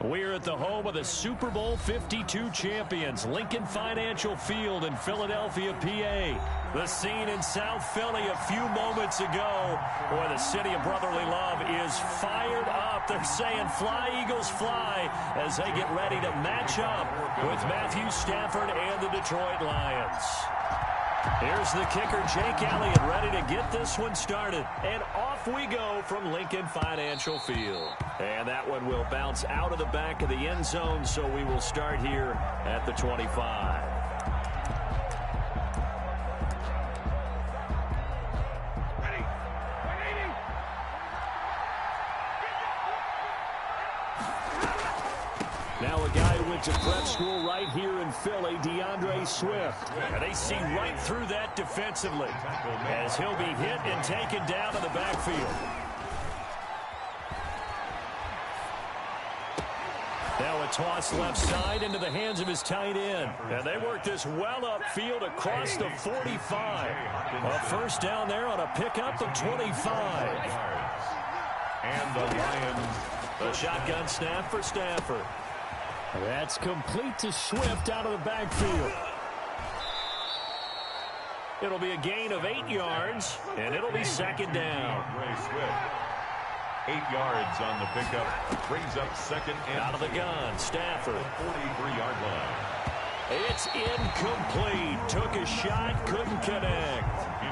We're at the home of the Super Bowl 52 champions, Lincoln Financial Field in Philadelphia, PA. The scene in South Philly a few moments ago. Boy, the city of brotherly love is fired up. They're saying, "Fly, Eagles, fly," as they get ready to match up with Matthew Stafford and the Detroit Lions. Here's the kicker, Jake Elliott, ready to get this one started. And off we go from Lincoln Financial Field. And that one will bounce out of the back of the end zone, so we will start here at the 25. Now a guy who went to prep school right here in Philly, DeAndre Swift. And they see right through that defensively as he'll be hit and taken down in the backfield. Now a toss left side into the hands of his tight end. And they work this well upfield across the 45. A first down there on a pickup of 25. And the Lions. The shotgun snap for Stafford. That's complete to Swift out of the backfield. It'll be a gain of 8 yards, and it'll be second down. 8 yards on the pickup. Brings up second and out of the gun, Stafford. 43-yard line. It's incomplete. Took a shot, couldn't connect.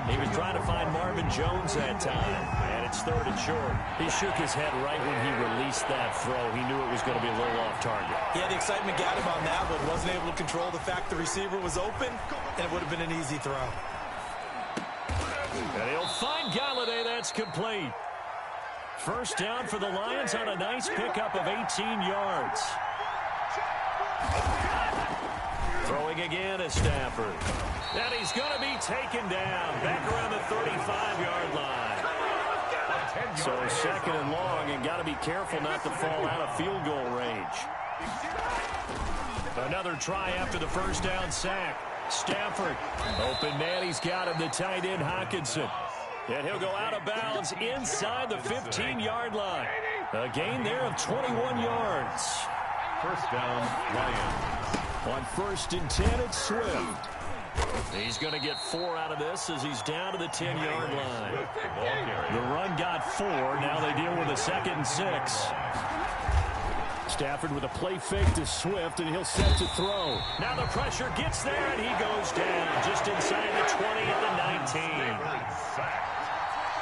He was trying to find Marvin Jones that time, and it's third and short. He shook his head right when he released that throw. He knew it was going to be a little off target. Yeah, the excitement got him on that, but wasn't able to control the fact the receiver was open, and it would have been an easy throw. And he'll find Galladay. That's complete. First down for the Lions on a nice pickup of 18 yards. Throwing again is Stafford. And he's going to be taken down back around the 35-yard line. So second and long, and got to be careful not to fall out of field goal range. Another try after the first down sack. Stafford, open man, he's got him, the tight end Hockenson. And he'll go out of bounds inside the 15-yard line. A gain there of 21 yards. First down, Lions. On first and 10, it's Swift. He's going to get 4 out of this as he's down to the 10-yard line. The run got 4. Now they deal with a second and 6. Stafford with a play fake to Swift, and he'll set to throw. Now the pressure gets there, and he goes down just inside the 20 at the 19.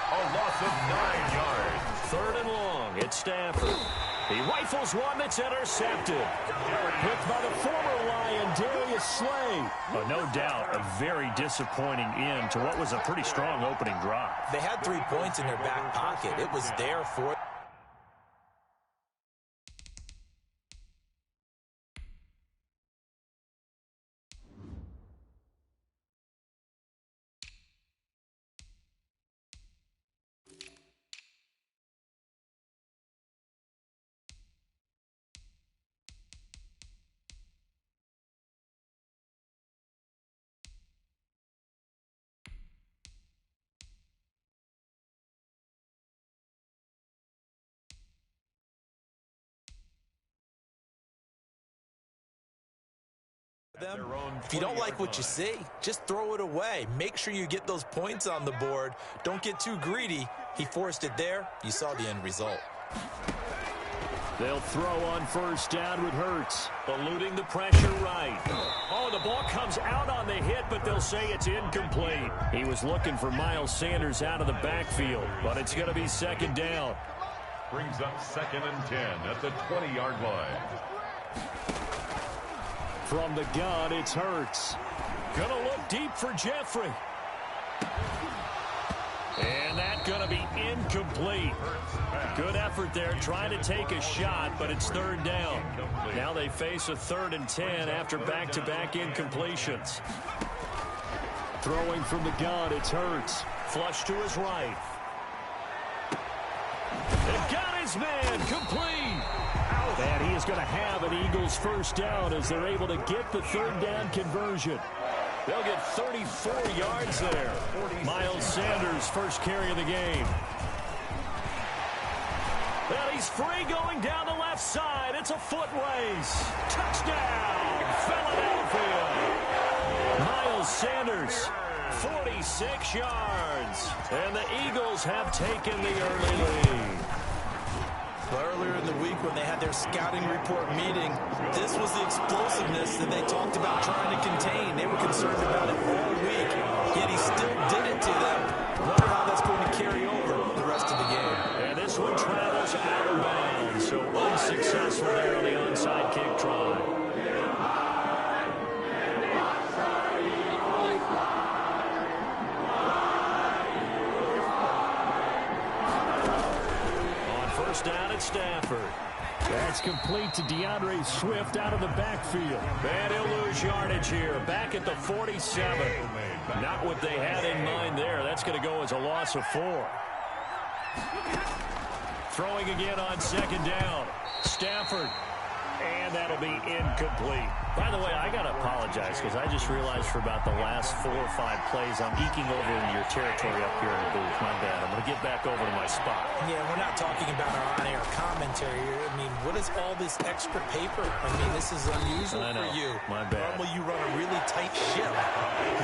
A loss of 9 yards. Third and long. It's Stafford. He rifles one that's intercepted. Picked by the former Lion, Darius Slay. No doubt a very disappointing end to what was a pretty strong opening drive. They had 3 points in their back pocket. It was there for them. If you don't like what you see, just throw it away. Make sure you get those points on the board. Don't get too greedy. He forced it there. You saw the end result. They'll throw on first down with Hurts. Eluding the pressure right. Oh, the ball comes out on the hit, but they'll say it's incomplete. He was looking for Miles Sanders out of the backfield, but it's going to be second down. Brings up second and 10 at the 20-yard line. From the gun, it's Hurts. Gonna look deep for Jeffrey. And that's gonna be incomplete. Good effort there, trying to take a shot, but it's third down. Now they face a 3rd and 10 after back-to-back incompletions. Throwing from the gun, it's Hurts. Flush to his right. They've got his man, complete. And he is going to have an Eagles first down as they're able to get the third down conversion. They'll get 34 yards there. Miles Sanders, first carry of the game. And He's free going down the left side. It's a foot race. Touchdown, Philadelphia. Miles Sanders, 46 yards. And the Eagles have taken the early lead. Earlier in the week when they had their scouting report meeting, this was the explosiveness that they talked about trying to contain. They were concerned about it all week, yet he still did it to them. Wonder how that's going to carry over the rest of the game. And this one travels out of bounds, so unsuccessful there on the onside kick try. Down at Stafford. That's complete to DeAndre Swift out of the backfield. And he'll lose yardage here. Back at the 47. Not what they had in mind there. That's going to go as a loss of 4. Throwing again on second down. Stafford. And that'll be incomplete. By the way, I got to apologize because I just realized for about the last 4 or 5 plays I'm eking over into your territory up here in the booth. My bad. I'm going to get back over to my spot. Yeah, we're not talking about our on-air commentary here. I mean, what is all this extra paper? I mean, this is unusual for you. My bad. Normally you run a really tight ship.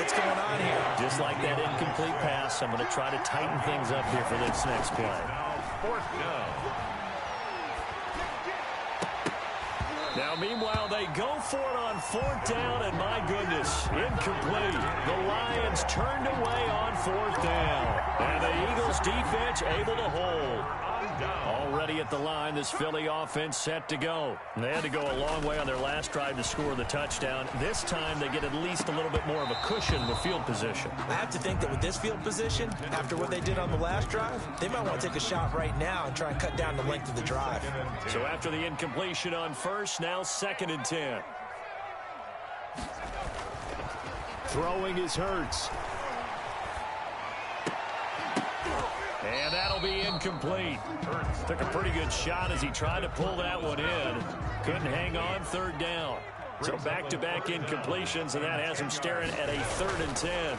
What's going on here? Just like that incomplete pass, I'm going to try to tighten things up here for this next play. Now, fourth down. Now, meanwhile, they go for it on fourth down, and my goodness, incomplete. The Lions turned away on fourth down, and the Eagles defense able to hold. Already at the line, this Philly offense set to go. And they had to go a long way on their last drive to score the touchdown. This time, they get at least a little bit more of a cushion with field position. I have to think that with this field position, after what they did on the last drive, they might want to take a shot right now and try and cut down the length of the drive. So after the incompletion on first, now 2nd and 10. Throwing is Hurts. And that'll be incomplete. Hurts took a pretty good shot as he tried to pull that one in. Couldn't hang on, 3rd down. So back-to-back incompletions, and that has him staring at a 3rd and 10.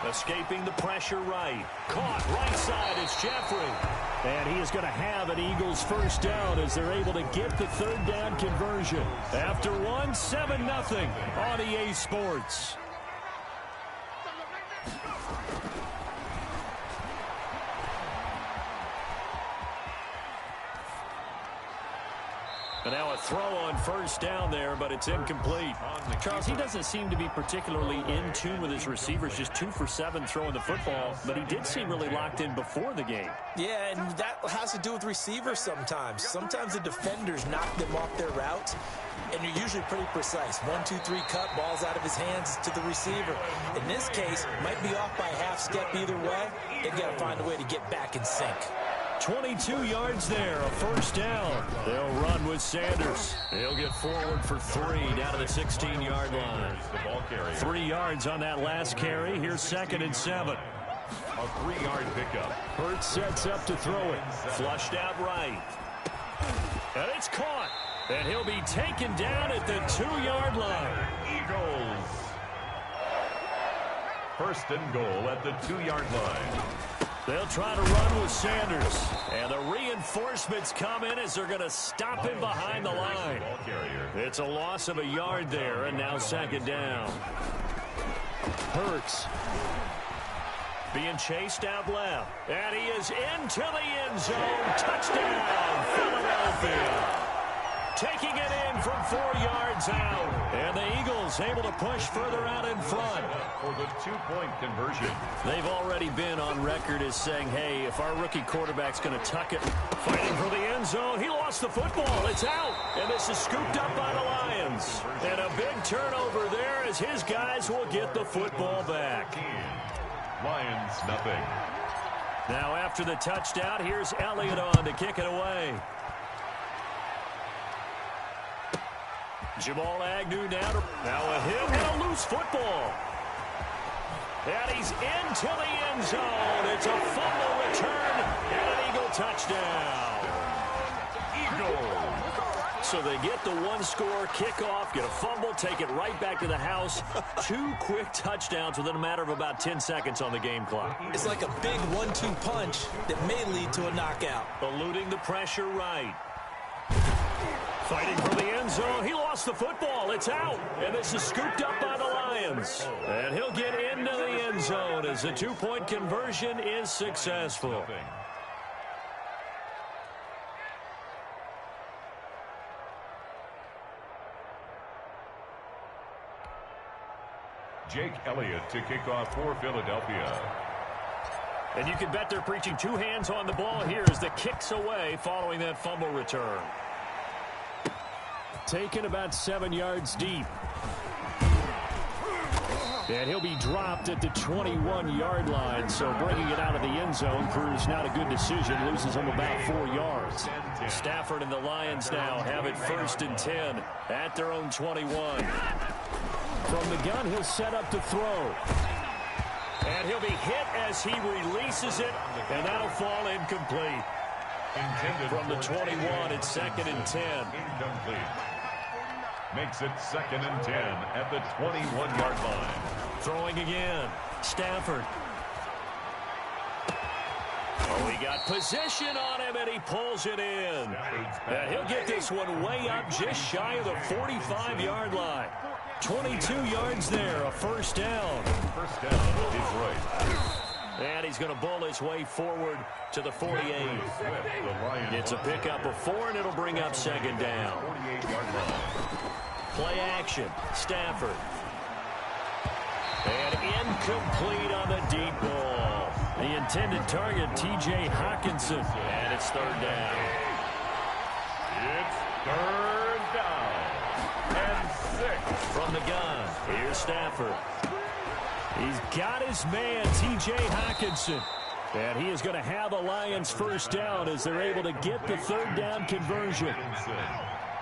Escaping the pressure right. Caught right side, it's Jeffrey. And he is going to have an Eagles first down as they're able to get the 3rd down conversion. After 7-0 on EA Sports. And now a throw on first down there, but it's incomplete. Charles, he doesn't seem to be particularly in tune with his receivers, just 2 for 7 throwing the football, but he did seem really locked in before the game. Yeah, and that has to do with receivers sometimes. Sometimes the defenders knock them off their routes, and you're usually pretty precise. 1, 2, 3 cut, balls out of his hands to the receiver. In this case, might be off by a half step either way. They've got to find a way to get back in sync. 22 yards there, a first down. They'll run with Sanders. He'll get forward for 3 down to the 16-yard line. 3 yards on that last carry. Here's 2nd and 7. A 3-yard pickup. Hurts sets up to throw it. Flushed out right. And it's caught. And he'll be taken down at the 2-yard line. Eagles. 1st and goal at the 2-yard line. They'll try to run with Sanders. And the reinforcements come in as they're going to stop him behind the line. It's a loss of a yard there, and now 2nd down. Hurts being chased out left. And he is into the end zone. Touchdown, Philadelphia. Taking it in from 4 yards out. And the Eagles able to push further out in front. For the 2-point conversion. They've already been on record as saying, hey, if our rookie quarterback's going to tuck it, fighting for the end zone, he lost the football. It's out. And this is scooped up by the Lions. And a big turnover there as his guys will get the football back. Lions, nothing. Now after the touchdown, here's Elliott on to kick it away. Jamal Agnew now a hit and a loose football. And he's into the end zone. It's a fumble return and an Eagle touchdown. Eagles. So they get the one-score kickoff, get a fumble, take it right back to the house. 2 quick touchdowns within a matter of about 10 seconds on the game clock. It's like a big 1-2 punch that may lead to a knockout. Eluding the pressure right. Fighting for the end zone. He lost the football. It's out. And this is scooped up by the Lions. And he'll get into the end zone as the 2-point conversion is successful. Jake Elliott to kick off for Philadelphia. And you can bet they're preaching 2 hands on the ball here as the kick's away following that fumble return. Taken about 7 yards deep. And he'll be dropped at the 21-yard line, so bringing it out of the end zone proves not a good decision. Loses him about 4 yards. Stafford and the Lions now have it 1st and 10 at their own 21. From the gun, he'll set up to throw. And he'll be hit as he releases it, and that'll fall incomplete. From the 21, it's 2nd and 10. Incomplete. Makes it 2nd and 10 at the 21-yard line. Throwing again. Stafford. Oh, he got position on him, and he pulls it in. And he'll get this one way up just shy of the 45-yard line. 22 yards there, a 1st down. First down, Detroit. And he's going to bull his way forward to the 48. It's a pickup of 4, and it'll bring up 2nd down. 48-yard line. Play action. Stafford. And incomplete on the deep ball. The intended target, T.J. Hawkinson. And it's 3rd down. It's 3rd down. And 6. From the gun, here's Stafford. He's got his man, T.J. Hawkinson. And he is going to have a Lions 1st down as they're able to get the 3rd down conversion.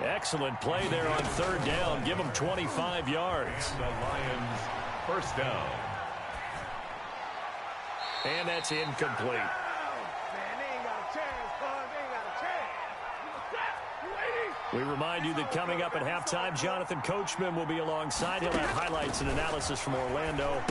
Excellent play there on 3rd down. Give him 25 yards. The Lions 1st down. And that's incomplete. We remind you that coming up at halftime, Jonathan Coachman will be alongside. He'll have highlights and analysis from Orlando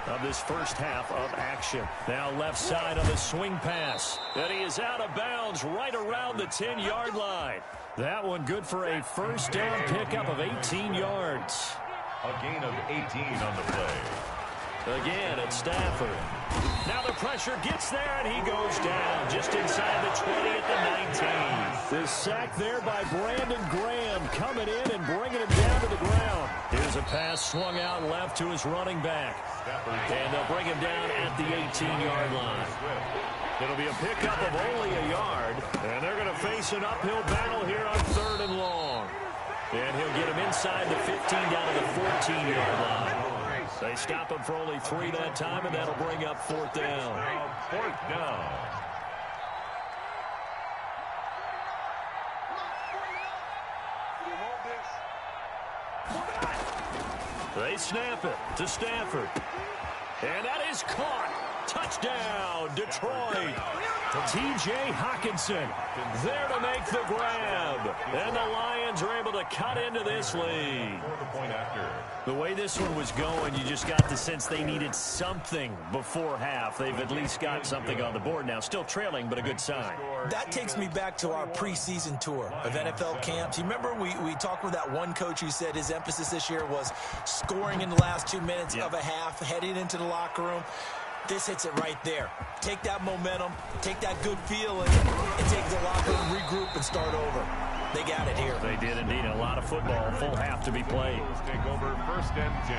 of this first half of action. Now left side on the swing pass. And he is out of bounds right around the 10-yard line. That one good for a 1st down pickup of 18 yards. A gain of 18 on the play. Again, it's Stafford. Now the pressure gets there, and he goes down just inside the 20 at the 19. The sack there by Brandon Graham coming in and bringing him down to the ground. Here's a pass swung out left to his running back. And they'll bring him down at the 18-yard line. It'll be a pickup of only a yard, and they're going to face an uphill battle here on 3rd and long. And he'll get him inside the 15 down to the 14-yard line. They stop him for only 3 that time, and that'll bring up 4th down. 4th down. They snap it to Stafford. And that is caught. Touchdown, Detroit. T.J. Hawkinson there to make the grab. And the Lions are able to cut into this lead. The way this one was going, you just got the sense they needed something before half. They've at least got something on the board now. Still trailing, but a good sign. That takes me back to our preseason tour of NFL camps. You remember we talked with that one coach who said his emphasis this year was scoring in the last 2 minutes of a half, heading into the locker room. This hits it right there. Take that momentum, take that good feeling, and take the locker room, regroup, and start over. They got it here. They did indeed. A lot of football, full half to be played. Take over 1st and 10.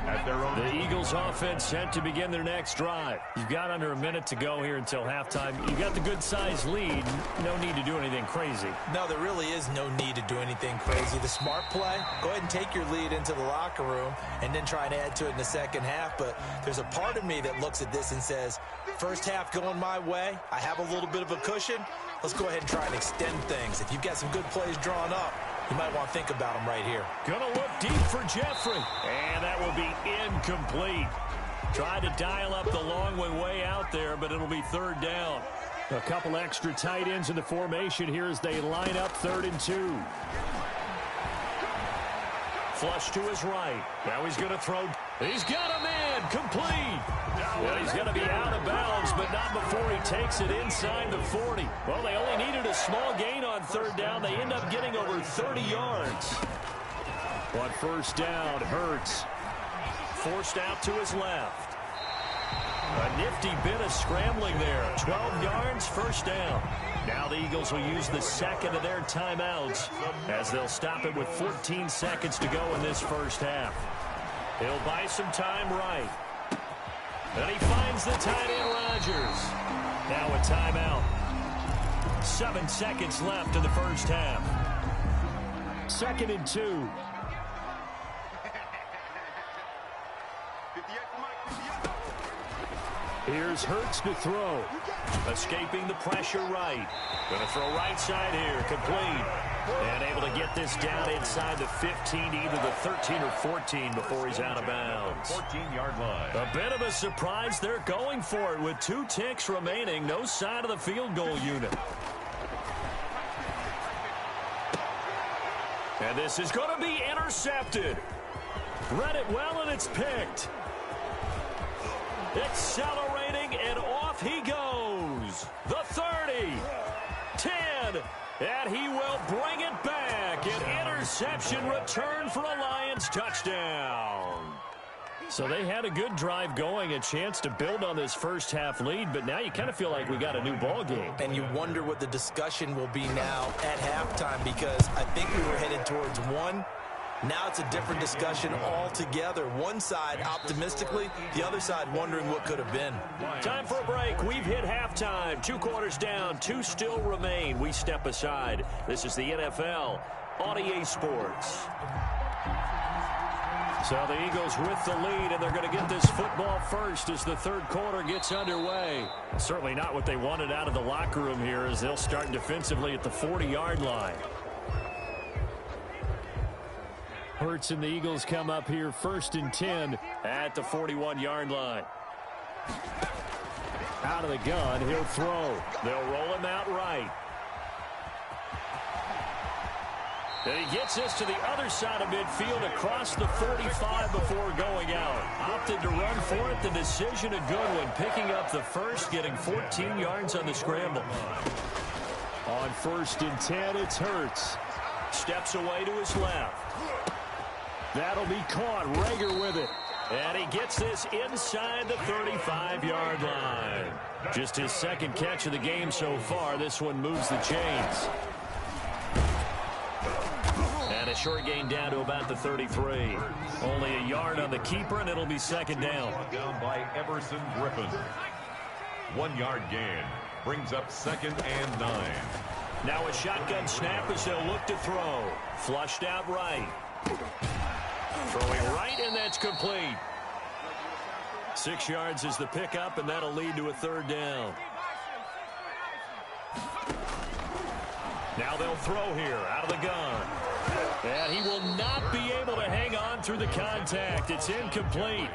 At their own. The Eagles offense set to begin their next drive. You've got under a minute to go here until halftime. You've got the good-sized lead. No need to do anything crazy. No, there really is no need to do anything crazy. The smart play, go ahead and take your lead into the locker room and then try and add to it in the second half. But there's a part of me that looks at this and says, first half going my way. I have a little bit of a cushion. Let's go ahead and try and extend things. If you've got some good plays drawn up, you might want to think about them right here. Gonna look deep for Jeffrey. And that will be incomplete. Tried to dial up the long one way out there, but it'll be 3rd down. A couple extra tight ends in the formation here as they line up 3rd and 2. Flush to his right. Now he's going to throw. He's got a man. Complete. Well, he's going to be out of bounds, but not before he takes it inside the 40. Well, they only needed a small gain on 3rd down. They end up getting over 30 yards. On 1st down, Hurts forced out to his left. A nifty bit of scrambling there. 12 yards, 1st down. Now the Eagles will use the 2nd of their timeouts as they'll stop it with 14 seconds to go in this 1st half. He'll buy some time right. And he finds the tight end, Rodgers. Now a timeout. 7 seconds left in the 1st half. 2nd and 2. Here's Hurts to throw. Escaping the pressure right. Going to throw right side here. Complete. And able to get this down inside the 15, either the 13 or 14 before he's out of bounds. 14-yard line. A bit of a surprise. They're going for it with 2 ticks remaining. No sign of the field goal unit. And this is going to be intercepted. Read it well, and it's picked. Accelerating, and off he goes. The 30, 10, and he will bring it back. An interception return for a Lions touchdown. So they had a good drive going, a chance to build on this 1st half lead, but now you kind of feel like we got a new ball game. And you wonder what the discussion will be now at halftime, because I think we were headed towards one. Now it's a different discussion altogether. One side optimistically, the other side wondering what could have been. Time for a break. We've hit halftime. 2 quarters down. 2 still remain. We step aside. This is the NFL on EA Sports. So the Eagles with the lead, and they're going to get this football first as the 3rd quarter gets underway. Certainly not what they wanted out of the locker room here, as they'll start defensively at the 40-yard line. Hurts and the Eagles come up here 1st and 10 at the 41-yard line. Out of the gun, he'll throw. They'll roll him out right. And he gets this to the other side of midfield across the 45 before going out. Opted to run for it. The decision a good one. Picking up the 1st, getting 14 yards on the scramble. On 1st and 10, it's Hurts. Steps away to his left. That'll be caught. Rager with it. And he gets this inside the 35-yard line. Just his 2nd catch of the game so far. This one moves the chains. And a short gain down to about the 33. Only a yard on the keeper, and it'll be 2nd down. Down by Everson Griffin. 1-yard gain. Brings up 2nd and 9. Now a shotgun snap as they'll look to throw. Flushed out right. Throwing right, and that's complete. 6 yards is the pickup, and that'll lead to a 3rd down. Now they'll throw here out of the gun. And he will not be able to hang on through the contact. It's incomplete.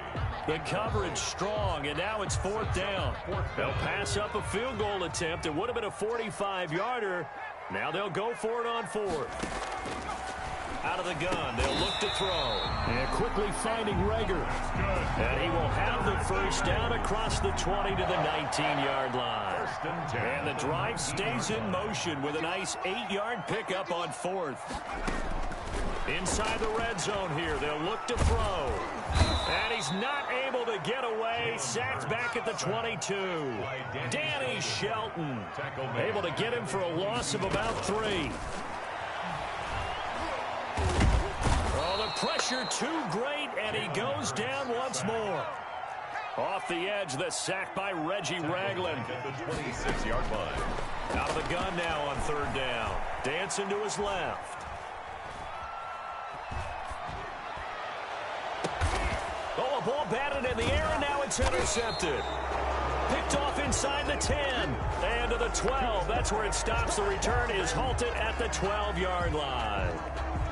The coverage strong, and now it's 4th down. They'll pass up a field goal attempt. It would have been a 45-yarder. Now they'll go for it on 4th. Out of the gun, they'll look to throw. And quickly finding Rager. And he will have the 1st down across the 20 to the 19-yard line. And the drive stays in motion with a nice 8-yard pickup on 4th. Inside the red zone here, they'll look to throw. And he's not able to get away. Sacked back at the 22. Danny Shelton able to get him for a loss of about 3. Pressure too great, and he goes down once more. Off the edge, the sack by Reggie Ragland. At the 26-yard line. Out of the gun now on 3rd down. Dancing to his left. Oh, a ball batted in the air, and now it's intercepted. Picked off inside the 10 and to the 12. That's where it stops. The return is halted at the 12-yard line.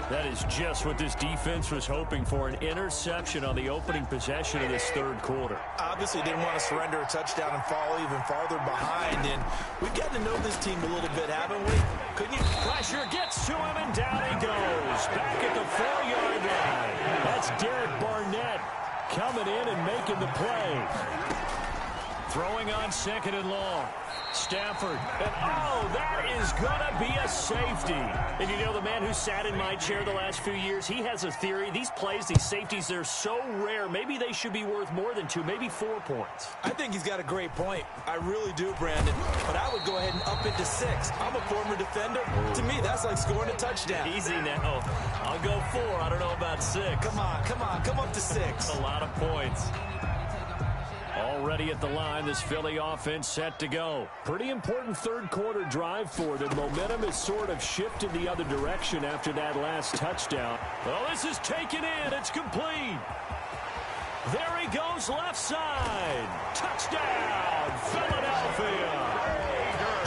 That is just what this defense was hoping for, an interception on the opening possession of this third quarter. Obviously didn't want to surrender a touchdown and fall even farther behind, and we've gotten to know this team a little bit, haven't we? Couldn't you? Pressure gets to him, and down he goes. Back at the 4-yard line. That's Derek Barnett coming in and making the play. Throwing on 2nd and long. Stafford, and that is going to be a safety. And you know, the man who sat in my chair the last few years, he has a theory. These plays, these safeties, they're so rare. Maybe they should be worth more than 2, maybe 4 points. I think he's got a great point. I really do, Brandon. But I would go ahead and up it to 6. I'm a former defender. To me, that's like scoring a touchdown. Easy now. I'll go 4. I don't know about 6. Come on. Come up to 6. A lot of points. Already at the line, this Philly offense set to go. Pretty important third quarter drive for them. Momentum has sort of shifted the other direction after that last touchdown. Well, this is taken in. It's complete. There he goes, left side. Touchdown, Philadelphia.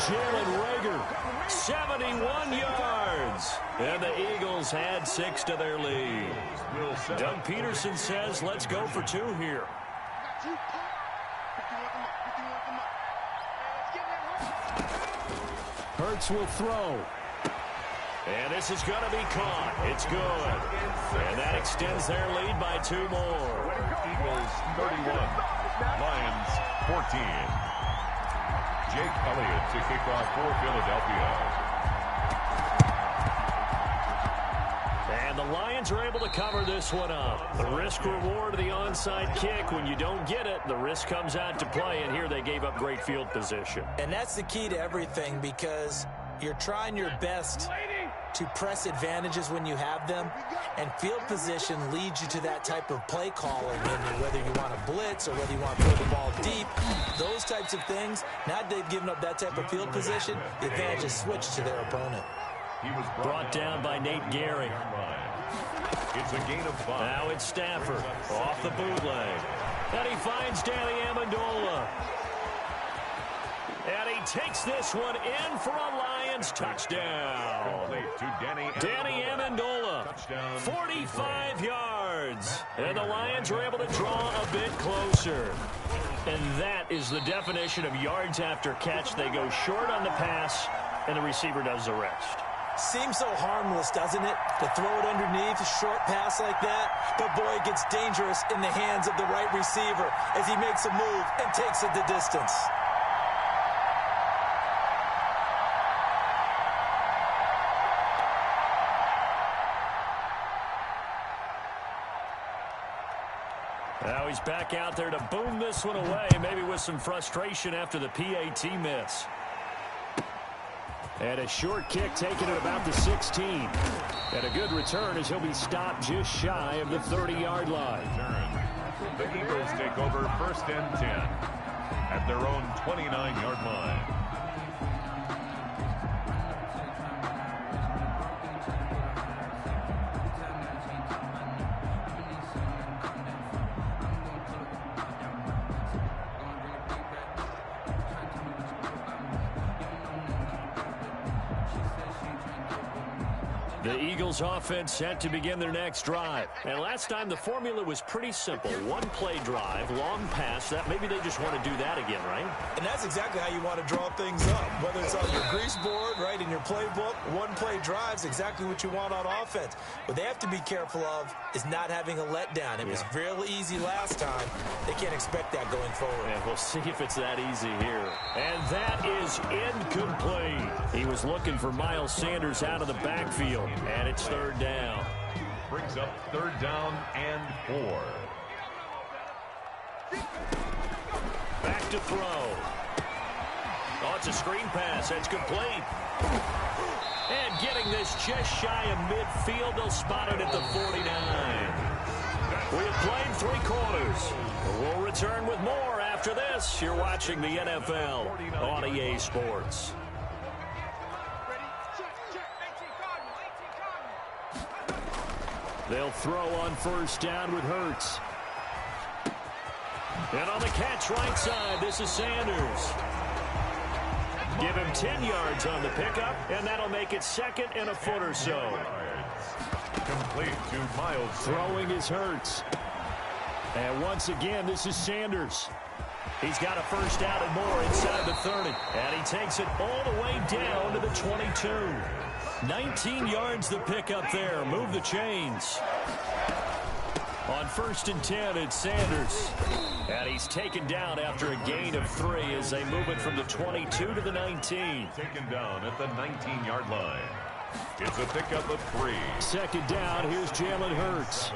Jalen Reagor, 71 yards. And the Eagles had 6 to their lead. Doug Peterson says, let's go for 2 here. Hurts will throw. And this is going to be caught. It's good. And that extends their lead by 2 more. Eagles 31, Lions 14. Jake Elliott to kick off for Philadelphia. And the Lions are able to cover this one up. The risk-reward of the onside kick, when you don't get it, the risk comes out to play, and here they gave up great field position. And that's the key to everything, because you're trying your best to press advantages when you have them, and field position leads you to that type of play calling, and whether you want to blitz or whether you want to throw the ball deep, those types of things. Now that they've given up that type of field position, the advantage is switched to their opponent. He was brought down by Nate Gehring. It's a gain of 5. Now it's Stafford off the bootleg. And he finds Danny Amendola. And he takes this one in for a Lions touchdown. Danny Amendola, 45 yards. And the Lions are able to draw a bit closer. And that is the definition of yards after catch. They go short on the pass, and the receiver does the rest. Seems so harmless, doesn't it, to throw it underneath, a short pass like that? But, boy, it gets dangerous in the hands of the right receiver as he makes a move and takes it the distance. Now he's back out there to boom this one away, maybe with some frustration after the PAT miss. And a short kick taken at about the 16. And a good return as he'll be stopped just shy of the 30-yard line. The Eagles take over 1st and 10 at their own 29-yard line. The Eagles offense set to begin their next drive. And last time the formula was pretty simple. One play drive, long pass. That maybe they just want to do that again, right? And that's exactly how you want to draw things up. Whether it's on your grease board, right, in your playbook, one play drives exactly what you want on offense. What they have to be careful of is not having a letdown. It was real easy last time. They can't expect that going forward. And we'll see if it's that easy here. And that is incomplete. He was looking for Miles Sanders out of the backfield. And it's 3rd down. Brings up 3rd down and 4. Back to throw. Oh, it's a screen pass. That's complete. And getting this just shy of midfield. They'll spot it at the 49. We have played 3 quarters. We'll return with more after this. You're watching the NFL on EA Sports. They'll throw on 1st down with Hurts. And on the catch right side, this is Sanders. Give him 10 yards on the pickup, and that'll make it 2nd and a foot or so. Complete to Miles. Throwing is Hurts. And once again, this is Sanders. He's got a first down and more inside the 30. And he takes it all the way down to the 22. 19 yards the pickup there. Move the chains. On 1st and 10, it's Sanders. And he's taken down after a gain of 3 as they move it from the 22 to the 19. Taken down at the 19-yard line. It's a pickup of 3. Second down, here's Jalen Hurts.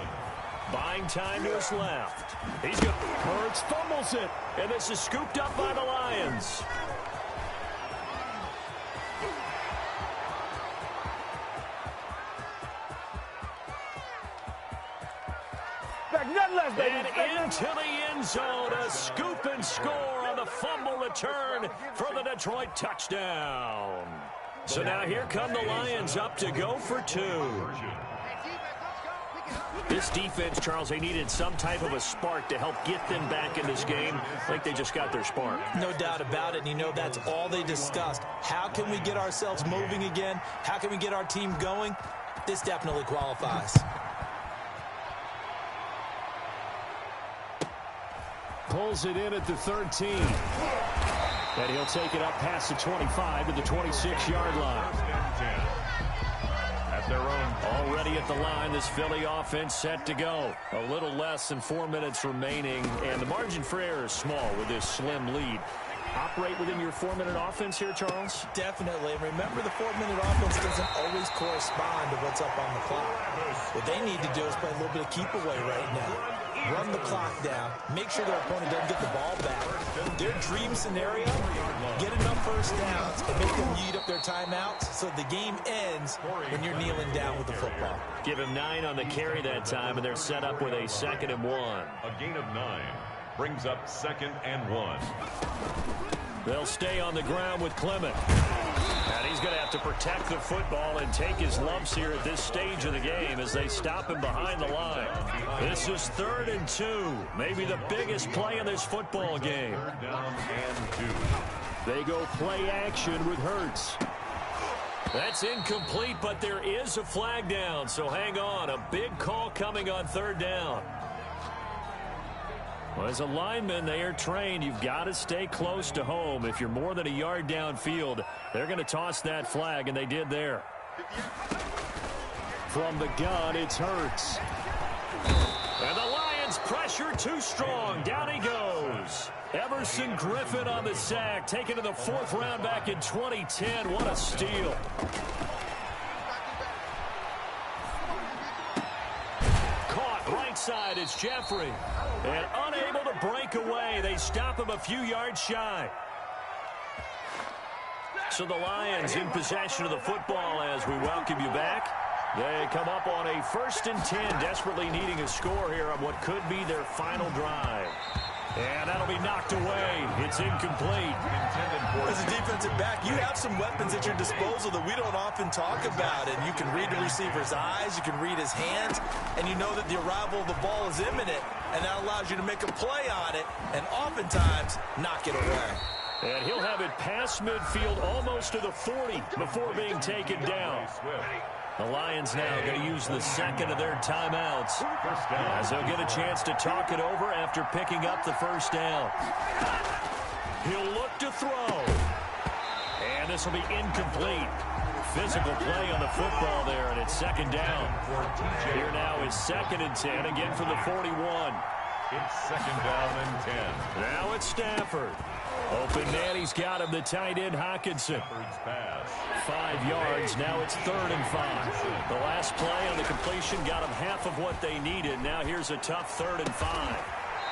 Buying time to his left. He's good. Hurts fumbles it. And this is scooped up by the Lions. And into the end zone, a scoop and score on the fumble return for the Detroit touchdown. So now here come the Lions up to go for 2. This defense, Charles, they needed some type of a spark to help get them back in this game. I think they just got their spark. No doubt about it. And you know, that's all they discussed. How can we get ourselves moving again? How can we get our team going? This definitely qualifies. Pulls it in at the 13. And he'll take it up past the 25 to the 26-yard line. At their own. Already at the line, this Philly offense set to go. A little less than 4 minutes remaining, and the margin for error is small with this slim lead. Operate within your 4-minute offense here, Charles? Definitely. And remember, the 4-minute offense doesn't always correspond to what's up on the clock. What they need to do is play a little bit of keep away right now. Run the clock down. Make sure their opponent doesn't get the ball back. Their dream scenario, get enough first downs and make them eat up their timeouts so the game ends when you're kneeling down with the football. Give him 9 on the carry that time, and they're set up with a 2nd and 1. A gain of 9 brings up 2nd and 1. They'll stay on the ground with Clement. And he's going to have to protect the football and take his lumps here at this stage of the game as they stop him behind the line. This is 3rd and 2. Maybe the biggest play in this football game. 3rd down and 2. They go play action with Hurts. That's incomplete, but there is a flag down, so hang on. A big call coming on 3rd down. Well, as a lineman, they are trained. You've got to stay close to home. If you're more than a yard downfield, they're going to toss that flag, and they did there. From the gun, it's Hurts. And the Lions pressure too strong. Down he goes. Everson Griffin on the sack, taken to the 4th round back in 2010. What a steal. Caught right side, it's Jeffrey. And unable to break away. They stop him a few yards shy. So the Lions in possession of the football as we welcome you back. They come up on a 1st and 10, desperately needing a score here on what could be their final drive. And that'll be knocked away. It's incomplete. As a defensive back, you have some weapons at your disposal that we don't often talk about. And you can read the receiver's eyes, you can read his hands, and you know that the arrival of the ball is imminent. And that allows you to make a play on it and oftentimes knock it away. And he'll have it past midfield almost to the 40 before being taken down. The Lions now going to use the 2nd of their timeouts as they'll get a chance to talk it over after picking up the 1st down. He'll look to throw. And this will be incomplete. Physical play on the football there, and it's 2nd down. Here now is 2nd and 10, again from the 41. It's 2nd down and 10. Now it's Stafford. Open man, he's got him, the tight end Hockenson. 5 yards, now it's 3rd and 5. The last play on the completion got him half of what they needed. Now here's a tough 3rd and 5.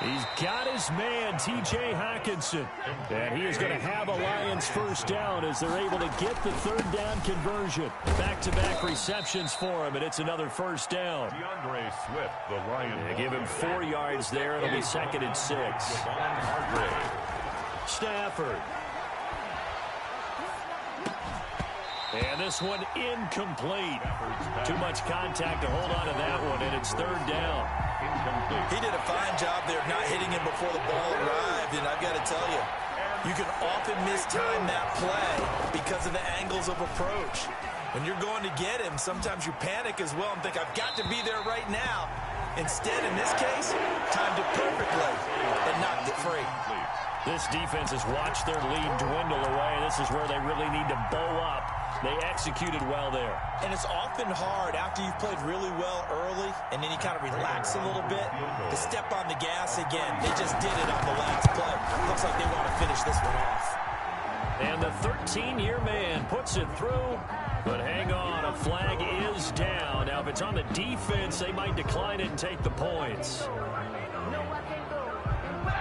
He's got his man, T.J. Hockenson. And he is going to have a Lions 1st down as they're able to get the 3rd down conversion. Back-to-back receptions for him, and it's another 1st down. DeAndre Swift, the Lion. They give him 4 yards there. It'll be 2nd and 6. Stafford. And this one incomplete. Too much contact to hold on to that one, and it's 3rd down. He did a fine job there of not hitting him before the ball arrived, and I've got to tell you, you can often mistime that play because of the angles of approach. When you're going to get him, sometimes you panic as well and think, I've got to be there right now. Instead, in this case, timed it perfectly and knocked it free. This defense has watched their lead dwindle away. This is where they really need to bow up. They executed well there. And it's often hard after you've played really well early and then you kind of relax a little bit to step on the gas again. They just did it on the last play. Looks like they want to finish this one off. And the 13-year man puts it through. But hang on, a flag is down. Now, if it's on the defense, they might decline it and take the points.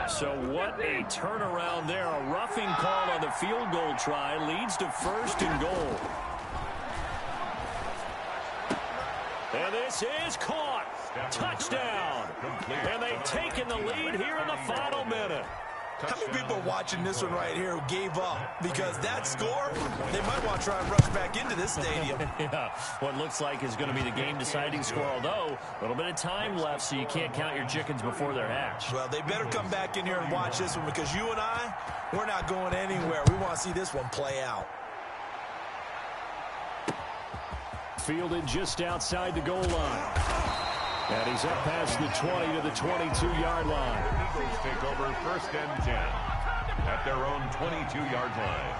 So what a turnaround there. A roughing call on the field goal try leads to 1st and goal. And this is caught. Touchdown. And they've taken the lead here in the final minute. How many people are watching this one right here who gave up? Because that score, they might want to try and rush back into this stadium. Yeah, what looks like is going to be the game-deciding score, although a little bit of time left, so you can't count your chickens before they're hatched. Well, they better come back in here and watch this one because you and I, we're not going anywhere. We want to see this one play out. Fielded just outside the goal line. And he's up past the 20 to the 22-yard line. The Eagles take over 1st and 10 at their own 22-yard line.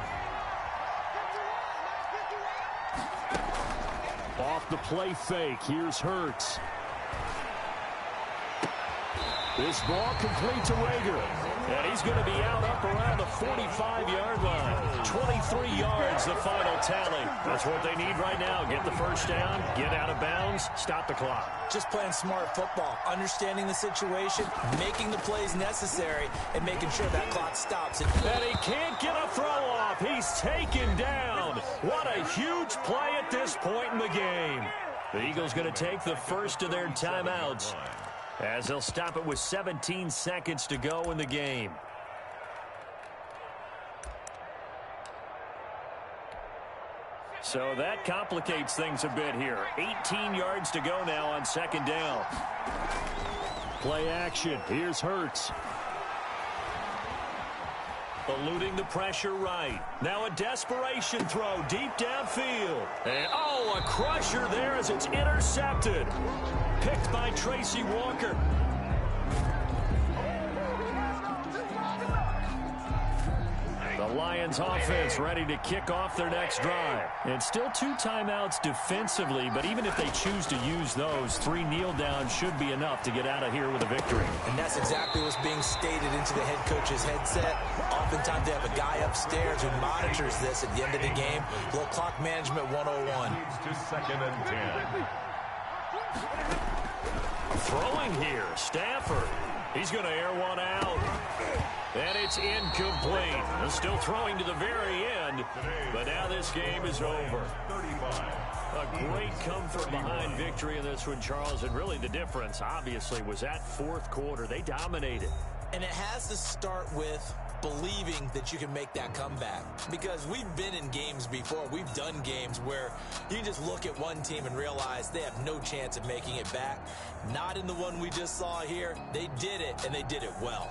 Off the play fake. Here's Hurts. This ball complete to Rager. And he's going to be out up around the 45-yard line. 23 yards, the final tally. That's what they need right now. Get the first down, get out of bounds, stop the clock. Just playing smart football, understanding the situation, making the plays necessary, and making sure that clock stops. And he can't get a throw off. He's taken down. What a huge play at this point in the game. The Eagles going to take the first of their timeouts, as they'll stop it with 17 seconds to go in the game. So that complicates things a bit here. 18 yards to go now on 2nd down. Play action. Here's Hurts. Eluding the pressure right. Now a desperation throw deep downfield. And a crusher there as it's intercepted. Picked by Tracy Walker. The Lions offense ready to kick off their next drive. And still 2 timeouts defensively, but even if they choose to use those, 3 kneel downs should be enough to get out of here with a victory. And that's exactly what's being stated into the head coach's headset. Oftentimes they have a guy upstairs who monitors this at the end of the game. Little clock management 101. To 2nd and 10. Throwing here, Stafford. He's going to air one out. And it's incomplete. Still throwing to the very end, but now this game is over. A great come-from-behind victory in this one, Charles, and really the difference, obviously, was that 4th quarter. They dominated. And it has to start with believing that you can make that comeback. Because we've been in games before. We've done games where you can just look at one team and realize they have no chance of making it back. Not in the one we just saw here. They did it, and they did it well.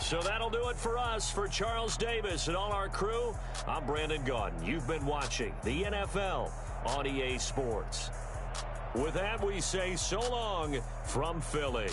So that'll do it for us. For Charles Davis and all our crew, I'm Brandon Gaudin. You've been watching the NFL on EA Sports. With that, we say so long from Philly.